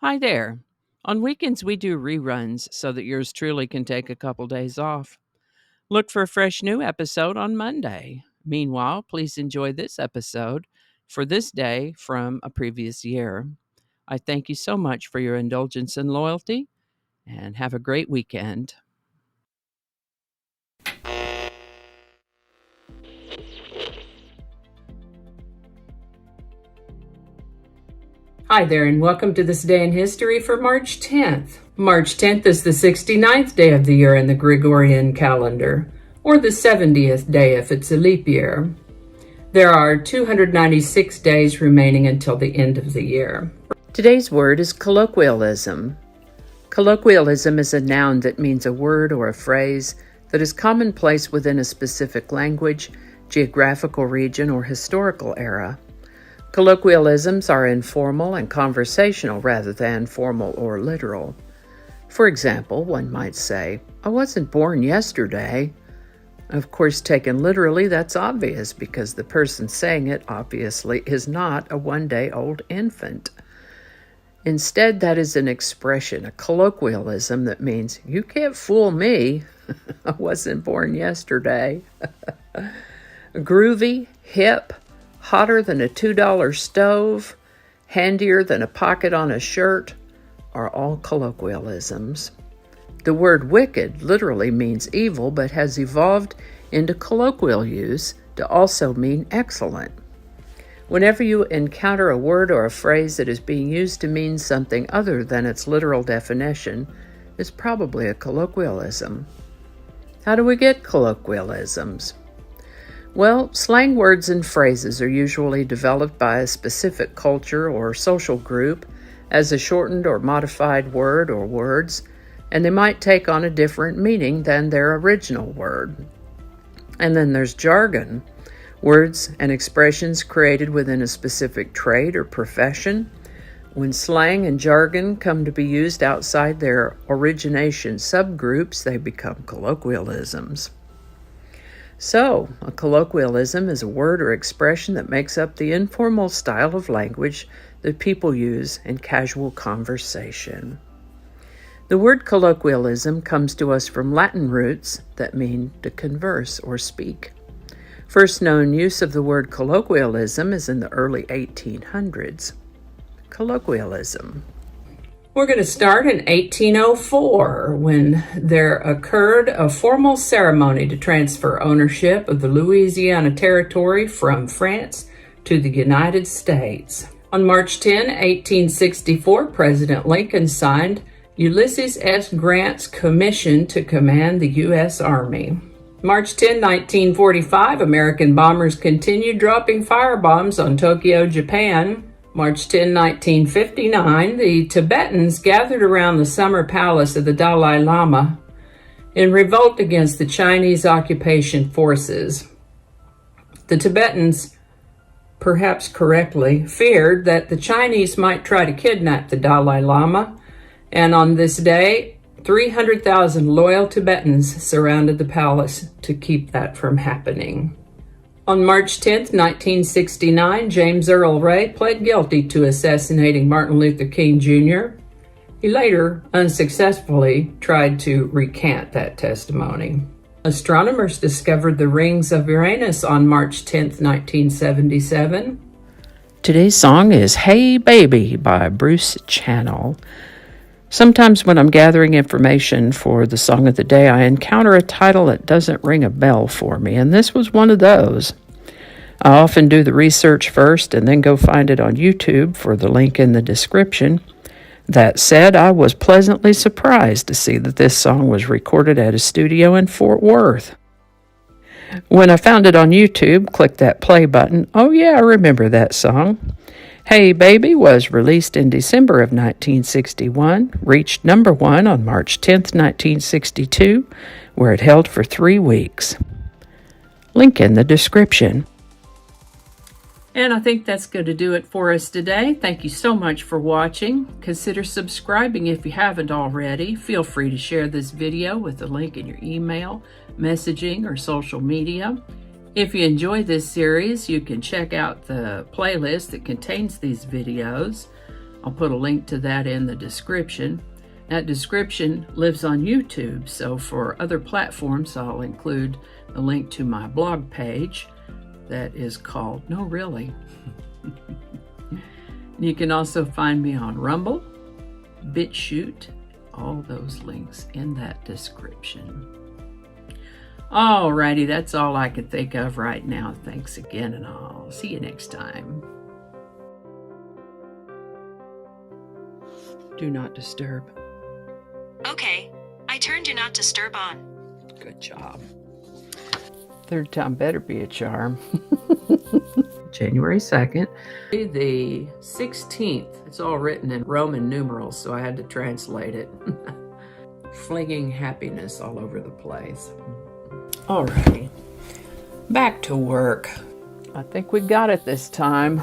Hi there. On weekends, we do reruns so that yours truly can take a couple days off. Look for a fresh new episode on Monday. Meanwhile, please enjoy this episode for this day from a previous year. I thank you so much for your indulgence and loyalty, and have a great weekend. Hi there, and welcome to this day in history for March 10th. March 10th is the 69th day of the year in the Gregorian calendar, or the 70th day if it's a leap year. There are 296 days remaining until the end of the year. Today's word is colloquialism. Colloquialism is a noun that means a word or a phrase that is commonplace within a specific language, geographical region, or historical era. Colloquialisms are informal and conversational rather than formal or literal. For example, one might say, "I wasn't born yesterday." Of course, taken literally, that's obvious because the person saying it obviously is not a one-day-old infant. Instead, that is an expression, a colloquialism that means, "You can't fool me. I wasn't born yesterday." Groovy, hip, hotter than a $2 stove, handier than a pocket on a shirt, are all colloquialisms. The word wicked literally means evil, but has evolved into colloquial use to also mean excellent. Whenever you encounter a word or a phrase that is being used to mean something other than its literal definition, it's probably a colloquialism. How do we get colloquialisms? Well, slang words and phrases are usually developed by a specific culture or social group as a shortened or modified word or words, and they might take on a different meaning than their original word. And then there's jargon, words and expressions created within a specific trade or profession. When slang and jargon come to be used outside their origination subgroups, they become colloquialisms. So, a colloquialism is a word or expression that makes up the informal style of language that people use in casual conversation. The word colloquialism comes to us from Latin roots that mean to converse or speak. First known use of the word colloquialism is in the early 1800s. Colloquialism. We're going to start in 1804 when there occurred a formal ceremony to transfer ownership of the Louisiana Territory from France to the United States. On March 10, 1864, President Lincoln signed Ulysses S. Grant's commission to command the U.S. Army. March 10, 1945, American bombers continued dropping firebombs on Tokyo, Japan. March 10, 1959, the Tibetans gathered around the summer palace of the Dalai Lama in revolt against the Chinese occupation forces. The Tibetans, perhaps correctly, feared that the Chinese might try to kidnap the Dalai Lama, and on this day, 300,000 loyal Tibetans surrounded the palace to keep that from happening. On March 10, 1969, James Earl Ray pled guilty to assassinating Martin Luther King Jr. He later unsuccessfully tried to recant that testimony. Astronomers discovered the rings of Uranus on March 10, 1977. Today's song is "Hey Baby" by Bruce Channel. Sometimes when I'm gathering information for the song of the day, I encounter a title that doesn't ring a bell for me, and this was one of those. I often do the research first and then go find it on YouTube for the link in the description. That said, I was pleasantly surprised to see that this song was recorded at a studio in Fort Worth. When I found it on YouTube, clicked that play button. Oh yeah, I remember that song. Hey Baby was released in December of 1961, reached number 1 on March 10th, 1962, where it held for 3 weeks. Link in the description. And I think that's going to do it for us today. Thank you so much for watching. Consider subscribing if you haven't already. Feel free to share this video with the link in your email, messaging, or social media. If you enjoy this series, you can check out the playlist that contains these videos. I'll put a link to that in the description. That description lives on YouTube, so for other platforms, I'll include a link to my blog page that is called No Really. You can also find me on Rumble, BitChute, all those links in that description. Alrighty, that's all I can think of right now. Thanks again, and I'll see you next time. Do not disturb. Okay, I turned Do Not Disturb on. Good job. Third time better be a charm. January 2nd. The 16th. It's all written in Roman numerals, so I had to translate it. Flinging happiness all over the place. Alrighty. Back to work. I think we got it this time.